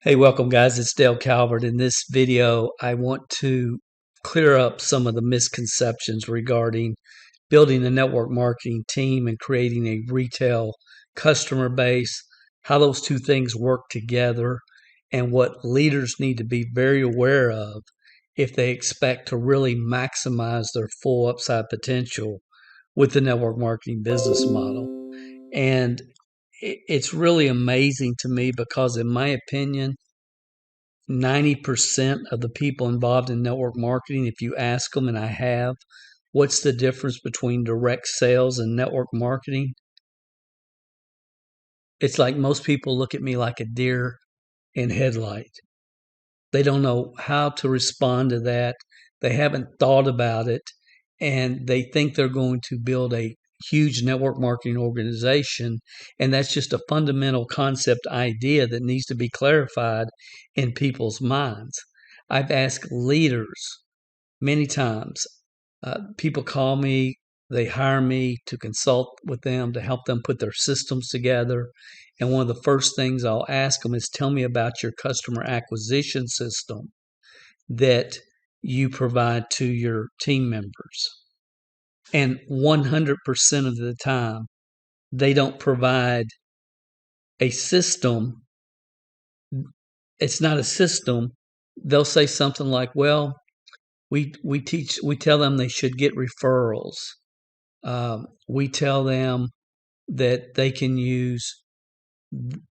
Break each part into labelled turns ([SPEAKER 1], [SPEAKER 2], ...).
[SPEAKER 1] Hey, welcome guys. It's Dale Calvert. In this video, I want to clear up some of the misconceptions regarding building a network marketing team and creating a retail customer base, how those two things work together, and what leaders need to be very aware of if they expect to really maximize their full upside potential with the network marketing business model. And it's really amazing to me because, in my opinion, 90% of the people involved in network marketing, if you ask them, and I have, what's the difference between direct sales and network marketing? It's like most people look at me like a deer in headlight. They don't know how to respond to that. They haven't thought about it, and they think they're going to build a huge network marketing organization, and that's just a fundamental concept idea that needs to be clarified in people's minds. I've asked leaders many times. People call me, they hire me to consult with them to help them put their systems together. And one of the first things I'll ask them is, tell me about your customer acquisition system that you provide to your team members. And 100% of the time, they don't provide a system. It's not a system. They'll say something like, well, we tell them they should get referrals. We tell them that they can use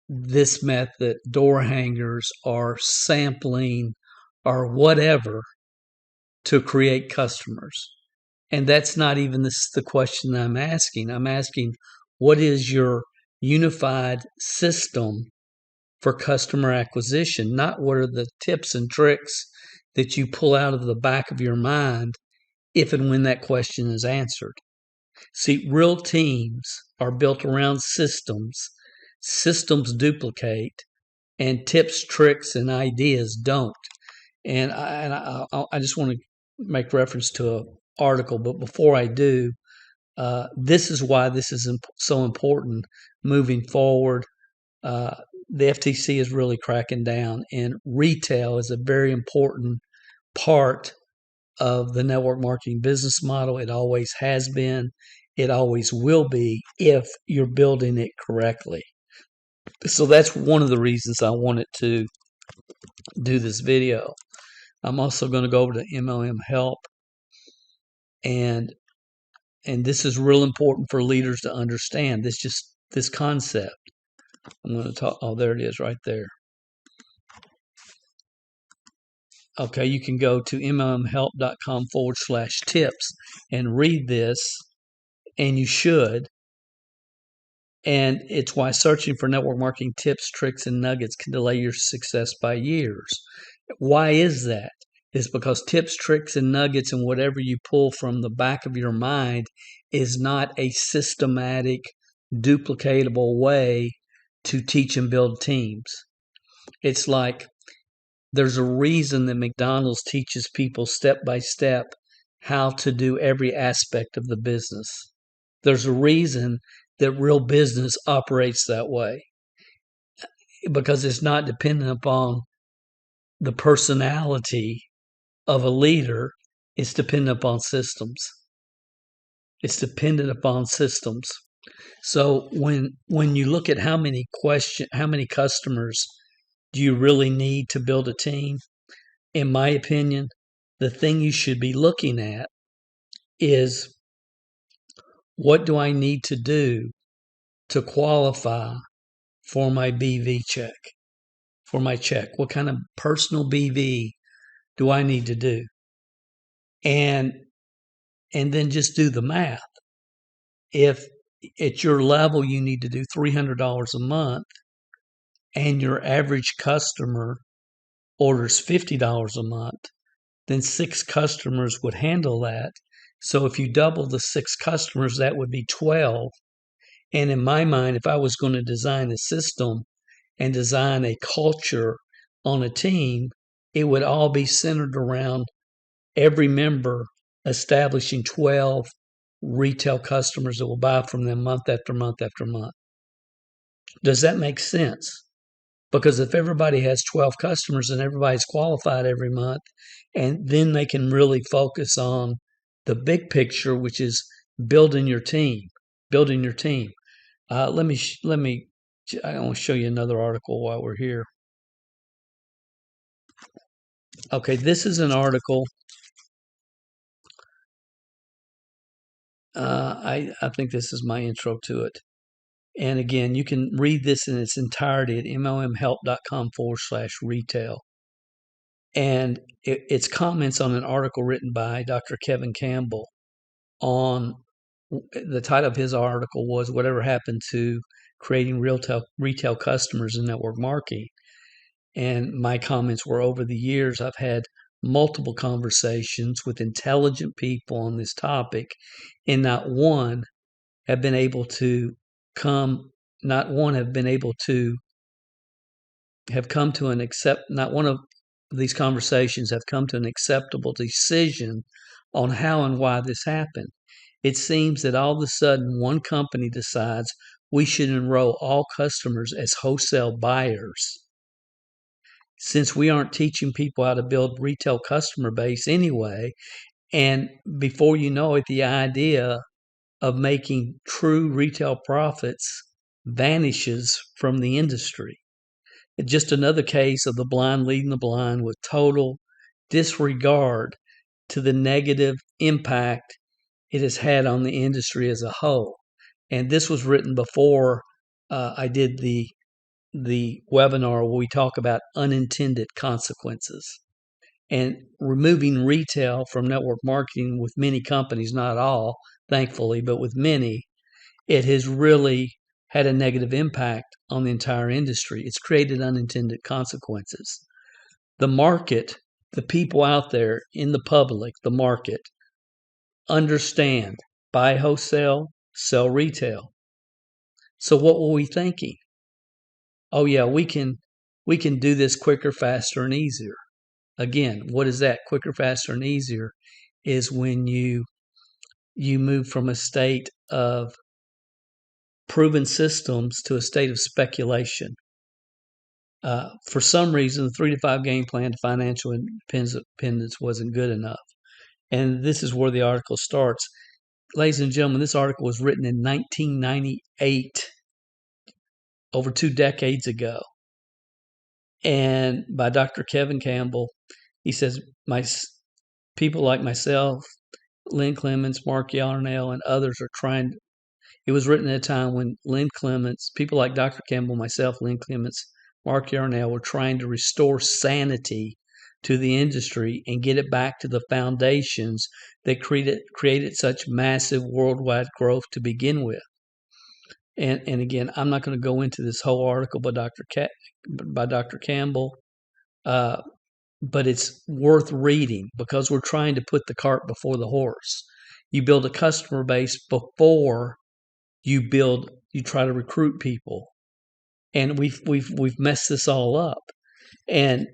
[SPEAKER 1] this method, door hangers or sampling or whatever, to create customers. And that's not even the question I'm asking. I'm asking, what is your unified system for customer acquisition? Not what are the tips and tricks that you pull out of the back of your mind if and when that question is answered. See, real teams are built around systems. Systems duplicate, and tips, tricks, and ideas don't. And I just want to make reference to an article, but before I do, this is why this is so important moving forward. The FTC is really cracking down, and retail is a very important part of the network marketing business model. It always has been. It always will be if you're building it correctly. So that's one of the reasons I wanted to do this video. I'm also going to go over to Mlm Help, and this is real important for leaders to understand. This concept. I'm going to talk. Oh, there it is, right there. Okay, you can go to mlmhelp.com/tips and read this, and you should. And it's why searching for network marketing tips, tricks, and nuggets can delay your success by years. Why is that? It's because tips, tricks, and nuggets and whatever you pull from the back of your mind is not a systematic, duplicatable way to teach and build teams. It's like there's a reason that McDonald's teaches people step by step how to do every aspect of the business. There's a reason that real business operates that way, because it's not dependent upon the personality of a leader. It's dependent upon systems. It's dependent upon systems. So when you look at how many customers do you really need to build a team, in my opinion, the thing you should be looking at is, what do I need to do to qualify for my BV check, for my check? What kind of personal BV do I need to do? And then just do the math. If at your level you need to do $300 a month and your average customer orders $50 a month, then 6 customers would handle that. So if you double the 6 customers, that would be 12. And in my mind, if I was going to design a system and design a culture on a team, it would all be centered around every member establishing 12 retail customers that will buy from them month after month after month. Does that make sense? Because if everybody has 12 customers and everybody's qualified every month, and then they can really focus on the big picture, which is building your team, building your team. I want to show you another article while we're here. Okay, this is an article. I think this is my intro to it. And again, you can read this in its entirety at mlmhelp.com/retail. And it's comments on an article written by Dr. Kevin Campbell on the title of his article was Whatever Happened to Creating Retail Customers in Network Marketing. And my comments were, over the years, I've had multiple conversations with intelligent people on this topic, and not one have been able to not one of these conversations have come to an acceptable decision on how and why this happened. It seems that all of a sudden one company decides we should enroll all customers as wholesale buyers. Since we aren't teaching people how to build retail customer base anyway, and before you know it, the idea of making true retail profits vanishes from the industry. It's just another case of the blind leading the blind with total disregard to the negative impact it has had on the industry as a whole. And this was written before I did the webinar where we talk about unintended consequences and removing retail from network marketing with many companies, not all, thankfully, but with many, it has really had a negative impact on the entire industry. It's created unintended consequences. The market, the people out there in the public, the market, understand buy wholesale, sell retail. So what were we thinking? Oh yeah, we can do this quicker, faster, and easier. Again, what is that? Quicker, faster, and easier is when you move from a state of proven systems to a state of speculation. For some reason, the 3 to 5 game plan to financial independence wasn't good enough. And this is where the article starts. Ladies and gentlemen, this article was written in 1998, over 2 decades ago, and by Dr. Kevin Campbell. He says, people like myself, Lynn Clements, Mark Yarnell, and others are trying. It was written at a time when people like Dr. Campbell, myself, Lynn Clements, Mark Yarnell were trying to restore sanity to the industry and get it back to the foundations that created such massive worldwide growth to begin with. And again, I'm not going to go into this whole article by Dr. Campbell, but it's worth reading because we're trying to put the cart before the horse. You build a customer base before you try to recruit people, and we've messed this all up. And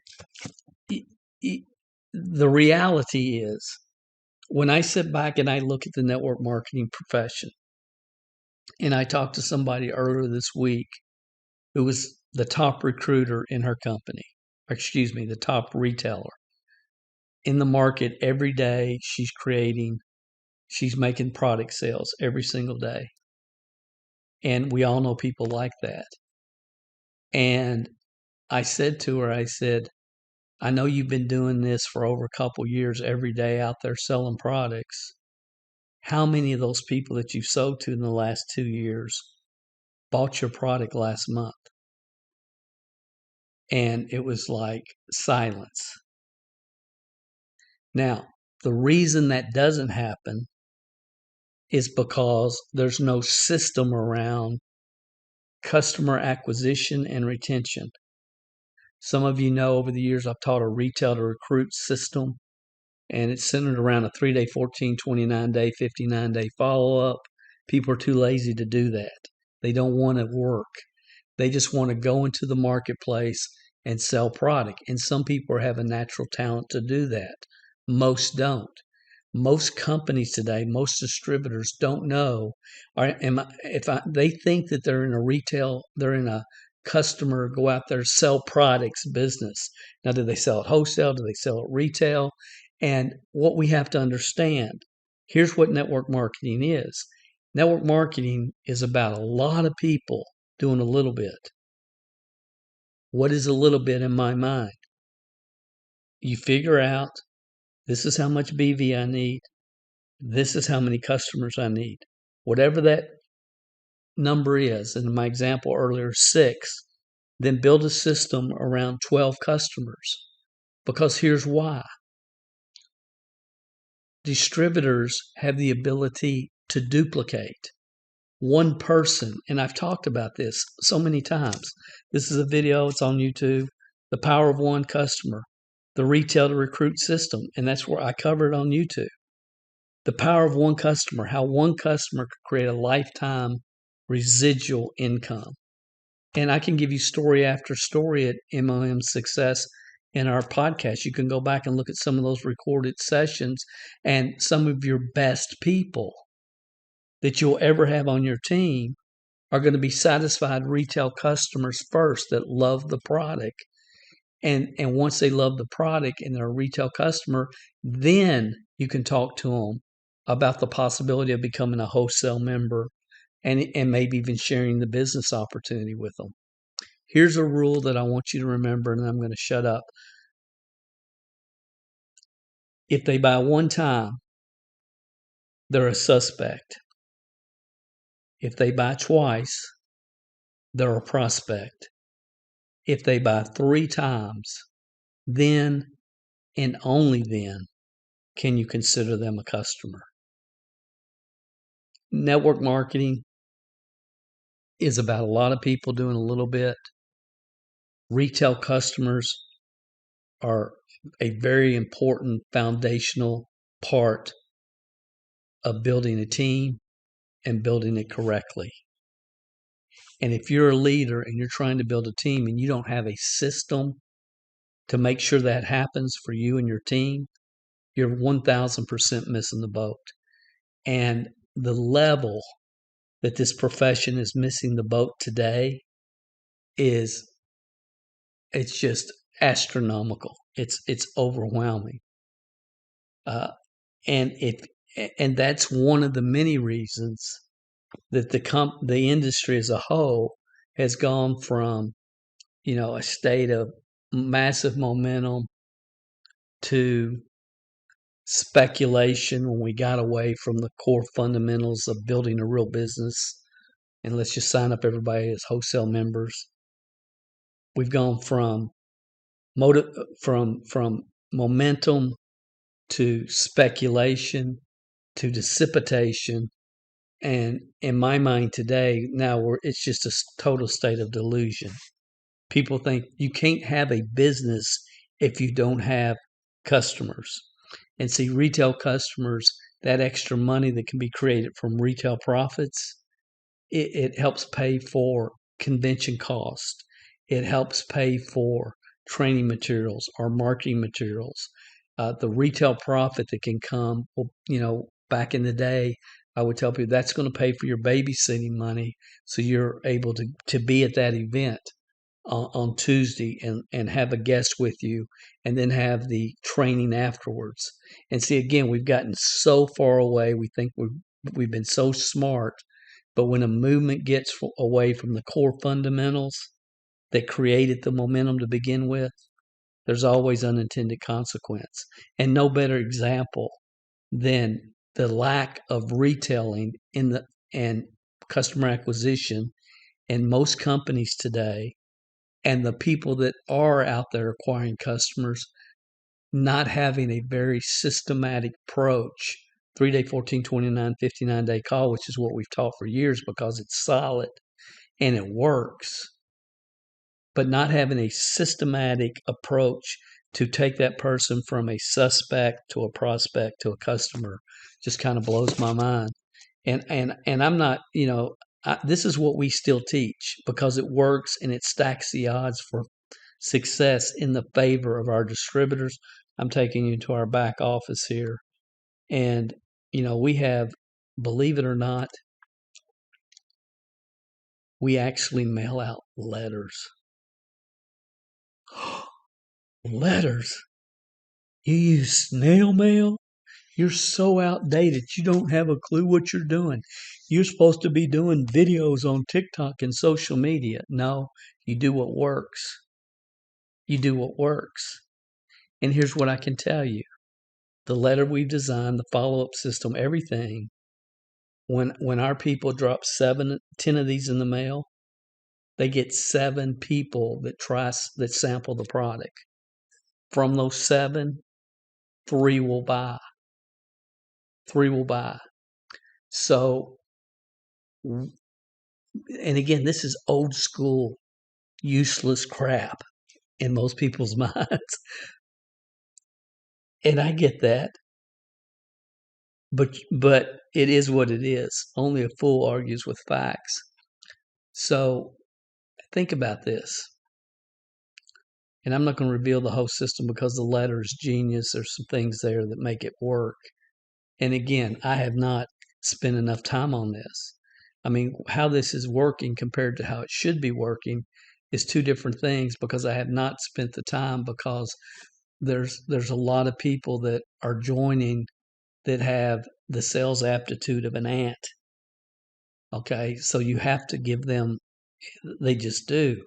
[SPEAKER 1] the reality is, when I sit back and I look at the network marketing profession, and I talked to somebody earlier this week who was the top recruiter in her company, the top retailer in the market. Every day she's making product sales every single day. And we all know people like that. And I said to her, I know you've been doing this for over a couple years, every day out there selling products. How many of those people that you sold to in the last 2 years bought your product last month? And it was like silence. Now, the reason that doesn't happen is because there's no system around customer acquisition and retention. Some of you know over the years I've taught a retail to recruit system, and it's centered around a 3-day, 14, 29-day, 59-day follow-up. People are too lazy to do that. They don't want to work. They just want to go into the marketplace and sell product. And some people have a natural talent to do that. Most don't. Most companies today, most distributors don't know. They think that they're in a customer go out there, sell products, business. Now, do they sell at wholesale? Do they sell at retail? And what we have to understand, here's what network marketing is. Network marketing is about a lot of people doing a little bit. What is a little bit in my mind? You figure out, this is how much BV I need. This is how many customers I need. Whatever that number is, in my example earlier, 6, then build a system around 12 customers. Because here's why. Distributors have the ability to duplicate. One person, and I've talked about this so many times. This is a video, it's on YouTube. The power of one customer, the retail to recruit system, and that's where I cover it on YouTube. The power of one customer, how one customer could create a lifetime residual income. And I can give you story after story at Mlm Success in our podcast. You can go back and look at some of those recorded sessions, and some of your best people that you'll ever have on your team are going to be satisfied retail customers first that love the product. And once they love the product and they're a retail customer, then you can talk to them about the possibility of becoming a wholesale member and maybe even sharing the business opportunity with them. Here's a rule that I want you to remember, and I'm going to shut up. If they buy one time, they're a suspect. If they buy twice, they're a prospect. If they buy 3 times, then and only then can you consider them a customer. Network marketing is about a lot of people doing a little bit. Retail customers are a very important foundational part of building a team and building it correctly. And if you're a leader and you're trying to build a team and you don't have a system to make sure that happens for you and your team, you're 1,000% missing the boat. And the level that this profession is missing the boat today it's just astronomical. It's overwhelming. And that's one of the many reasons that the industry as a whole has gone from, a state of massive momentum to speculation when we got away from the core fundamentals of building a real business. And let's just sign up everybody as wholesale members. We've gone from momentum to speculation to dissipation. And in my mind today, now it's just a total state of delusion. People think you can't have a business if you don't have customers. And see, retail customers, that extra money that can be created from retail profits, it helps pay for convention cost. It helps pay for training materials or marketing materials. The retail profit that can come, back in the day, I would tell people that's going to pay for your babysitting money, so you're able to be at that event on Tuesday and have a guest with you, and then have the training afterwards. And see, again, we've gotten so far away. We think we've been so smart, but when a movement gets away from the core fundamentals that created the momentum to begin with, there's always unintended consequence. And no better example than the lack of retailing and customer acquisition in most companies today, and the people that are out there acquiring customers not having a very systematic approach. 3-day, 14, 29, 59-day call, which is what we've taught for years because it's solid and it works. But not having a systematic approach to take that person from a suspect to a prospect to a customer just kind of blows my mind. And I'm not, this is what we still teach because it works and it stacks the odds for success in the favor of our distributors. I'm taking you to our back office here. And, we have, believe it or not, we actually mail out letters. Letters? You use snail mail? You're so outdated. You don't have a clue what you're doing. You're supposed to be doing videos on TikTok and social media. No, you do what works. You do what works. And here's what I can tell you. The letter we've designed, the follow-up system, everything, when our people drop 10 of these in the mail, they get 7 people that sample the product. From those 7, 3 will buy. 3 will buy. So, and again, this is old school, useless crap in most people's minds. And I get that. But it is what it is. Only a fool argues with facts. So think about this. And I'm not going to reveal the whole system because the letter is genius. There's some things there that make it work. And again, I have not spent enough time on this. I mean, how this is working compared to how it should be working is 2 different things because I have not spent the time because there's a lot of people that are joining that have the sales aptitude of an ant. Okay, so you have to give them, they just do.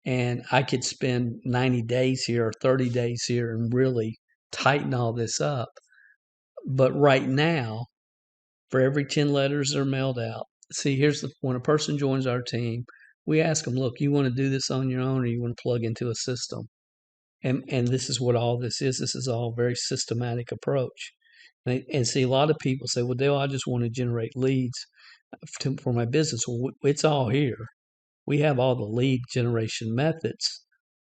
[SPEAKER 1] And I could spend 90 days here or 30 days here and really tighten all this up. But right now, for every 10 letters that are mailed out, see, when a person joins our team, we ask them, look, you want to do this on your own or you want to plug into a system? And this is what all this is. This is all a very systematic approach. And see, a lot of people say, well, Dale, I just want to generate leads for my business. Well, it's all here. We have all the lead generation methods.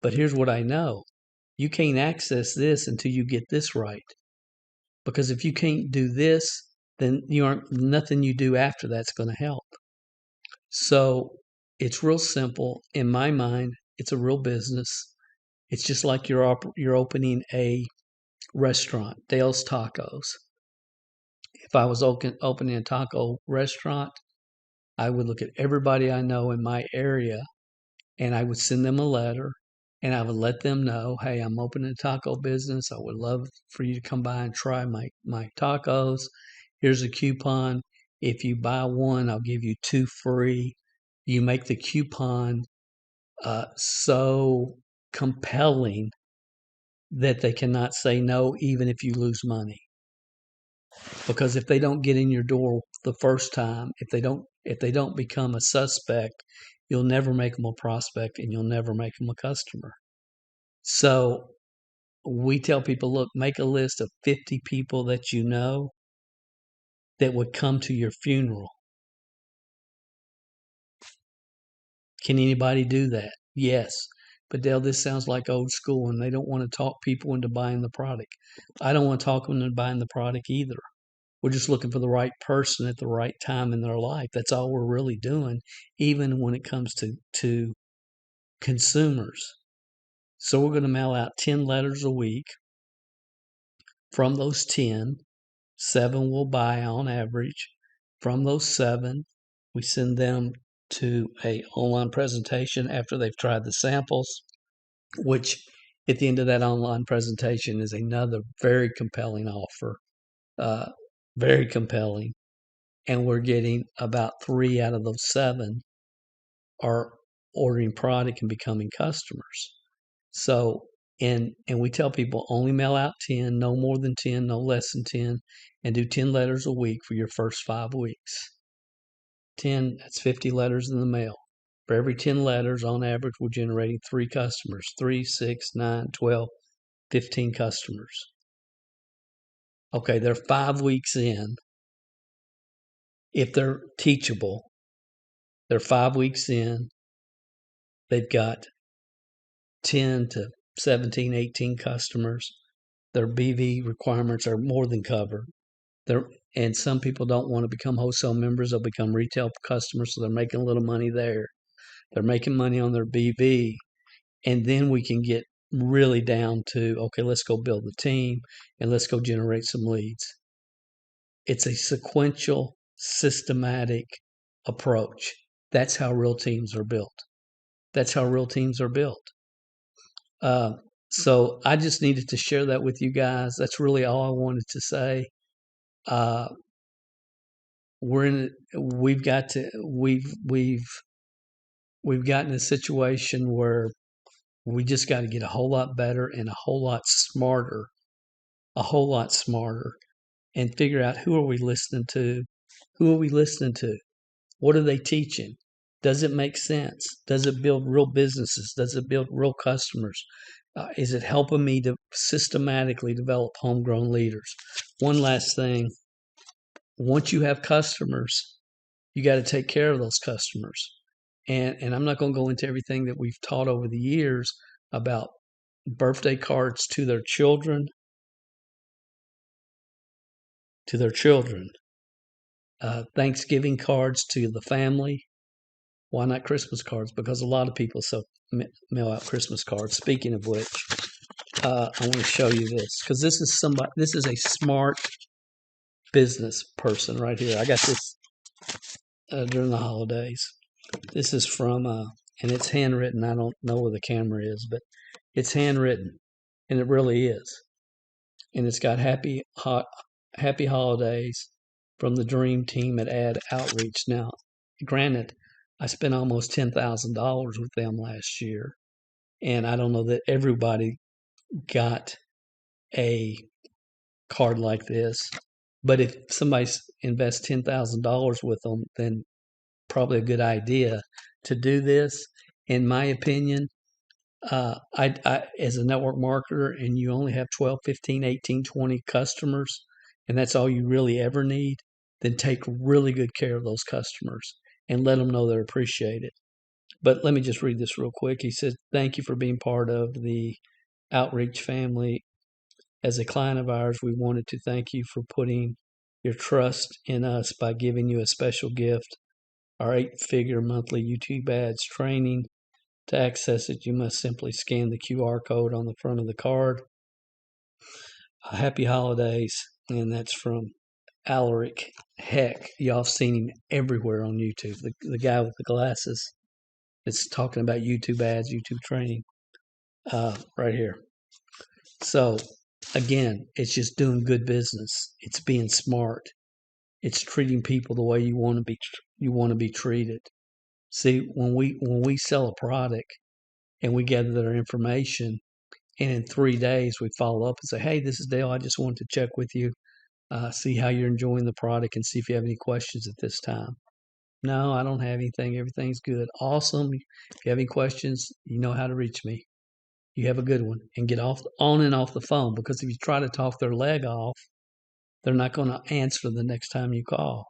[SPEAKER 1] But here's what I know. You can't access this until you get this right. Because if you can't do this, then nothing you do after that's going to help. So it's real simple. In my mind, it's a real business. It's just like you're opening a restaurant, Dale's Tacos. If I was opening a taco restaurant, I would look at everybody I know in my area and I would send them a letter and I would let them know, hey, I'm opening a taco business. I would love for you to come by and try my tacos. Here's a coupon. If you buy 1, I'll give you 2 free. You make the coupon so compelling that they cannot say no even if you lose money. Because if they don't get in your door the first time, if they don't become a suspect, you'll never make them a prospect and you'll never make them a customer. So we tell people, look, make a list of 50 people that you know that would come to your funeral. Can anybody do that? Yes. But Dale, this sounds like old school and they don't want to talk people into buying the product. I don't want to talk them into buying the product either. We're just looking for the right person at the right time in their life. That's all we're really doing, even when it comes to consumers. So we're going to mail out 10 letters a week. From those 10, 7 will buy on average. From those 7, we send them to an online presentation after they've tried the samples, which at the end of that online presentation is another very compelling offer. Very compelling. And we're getting about 3 out of those 7 are ordering product and becoming customers. So, and we tell people only mail out 10, no more than 10, no less than 10, and do 10 letters a week for your first 5 weeks. 10, that's 50 letters in the mail. For every 10 letters, on average, we're generating 3 customers, 3, 6, 9, 12, 15 customers. Okay, they're 5 weeks in. If they're teachable, they're 5 weeks in. They've got 10 to 17, 18 customers. Their BV requirements are more than covered. And some people don't want to become wholesale members. They'll become retail customers, so they're making a little money there. They're making money on their BV. And then we can get really down to, okay, let's go build the team and let's go generate some leads. It's a sequential, systematic approach That's how real teams are built. That's how real teams are built. So I just needed to share that with you guys. That's really all I wanted to say. We've gotten a situation where we just got to get a whole lot better and a whole lot smarter, and figure out who are we listening to? Who are we listening to? What are they teaching? Does it make sense? Does it build real businesses? Does it build real customers? Is it helping me to systematically develop homegrown leaders? One last thing. Once you have customers, you got to take care of those customers. And I'm not going to go into everything that we've taught over the years about birthday cards to their children, Thanksgiving cards to the family. Why not Christmas cards? Because a lot of people mail out Christmas cards. Speaking of which, I want to show you this because this is a smart business person right here. I got this during the holidays. This is from, and it's handwritten. I don't know where the camera is, but it's handwritten, and it really is. And it's got happy holidays from the Dream Team at Ad Outreach. Now, granted, I spent almost $10,000 with them last year, and I don't know that everybody got a card like this. But if somebody invests $10,000 with them, then probably a good idea to do this. In my opinion, I as a network marketer, and you only have 12, 15, 18, 20 customers, and that's all you really ever need, then take really good care of those customers and let them know they're appreciated. But let me just read this real quick. He said, "Thank you for being part of the Outreach family. As a client of ours, we wanted to thank you for putting your trust in us by giving you a special gift, our 8-figure monthly YouTube ads training. To access it, you must simply scan the QR code on the front of the card. Happy holidays." And that's from Alaric Heck. Y'all have seen him everywhere on YouTube. The guy with the glasses that's talking about YouTube ads, YouTube training, right here. So again, it's just doing good business. It's being smart. It's treating people the way you want to be treated. See, when we sell a product and we gather their information, and in 3 days we follow up and say, "Hey, this is Dale. I just wanted to check with you, see how you're enjoying the product, and see if you have any questions at this time." "No, I don't have anything. Everything's good." "Awesome. If you have any questions, you know how to reach me. You have a good one." And get on and off the phone, because if you try to talk their leg off, they're not going to answer the next time you call.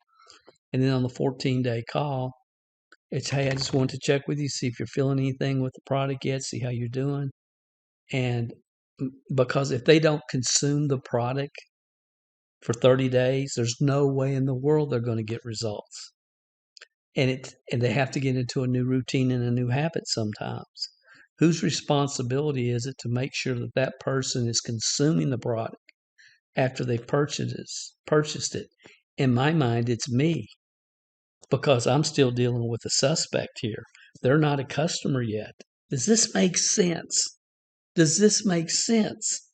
[SPEAKER 1] And then on the 14-day call, it's, "Hey, I just want to check with you, see if you're feeling anything with the product yet, see how you're doing." And because if they don't consume the product for 30 days, there's no way in the world they're going to get results. And they have to get into a new routine and a new habit sometimes. Whose responsibility is it to make sure that that person is consuming the product after they've purchased it? In my mind, it's me, because I'm still dealing with a suspect here. They're not a customer yet. Does this make sense? Does this make sense?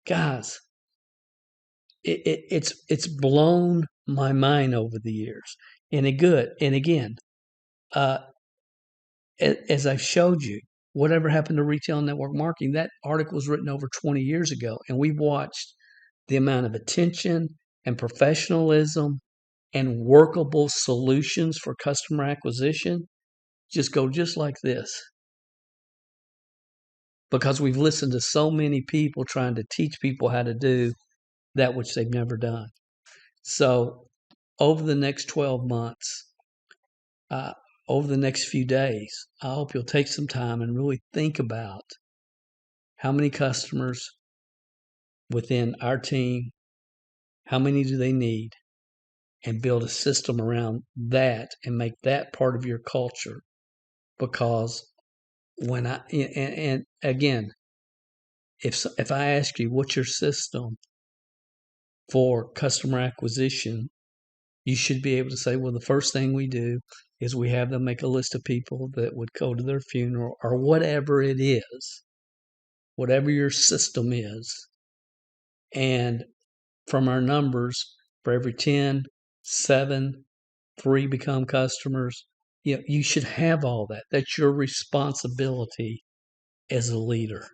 [SPEAKER 1] Guys, it's blown my mind over the years. And again, as I've showed you, whatever happened to retail network marketing, that article was written over 20 years ago, and we watched the amount of attention and professionalism and workable solutions for customer acquisition just go just like this, because we've listened to so many people trying to teach people how to do that which they've never done. So over the next 12 months, over the next few days, I hope you'll take some time and really think about how many customers within our team, how many do they need, and build a system around that and make that part of your culture. Because and again, if I ask you, what's your system for customer acquisition, You should be able to say, well, the first thing we do is we have them make a list of people that would go to their funeral, or whatever it is, whatever your system is. And from our numbers, for every 10, 7, 3 become customers. You should have all that. That's your responsibility as a leader.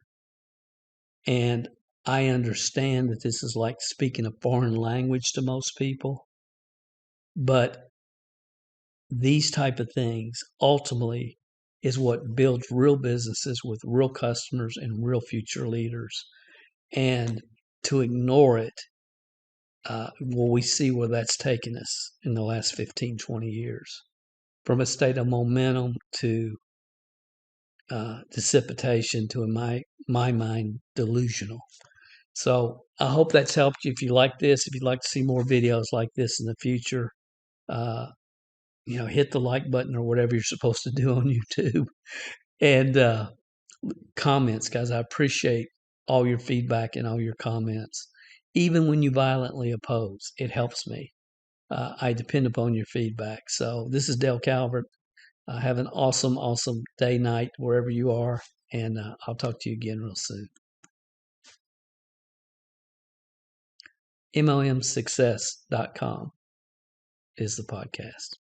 [SPEAKER 1] And I understand that this is like speaking a foreign language to most people, but these type of things ultimately is what builds real businesses with real customers and real future leaders. And to ignore it, well, we see where that's taken us in the last 15, 20 years. From a state of momentum to dissipation to, in my mind, delusional. So I hope that's helped you. If you like this, if you'd like to see more videos like this in the future, hit the like button or whatever you're supposed to do on YouTube. And comments, guys. I appreciate all your feedback and all your comments. Even when you violently oppose, it helps me. I depend upon your feedback. So this is Dale Calvert. Have an awesome, awesome day, night, wherever you are. And I'll talk to you again real soon. MLMsuccess.com is the podcast.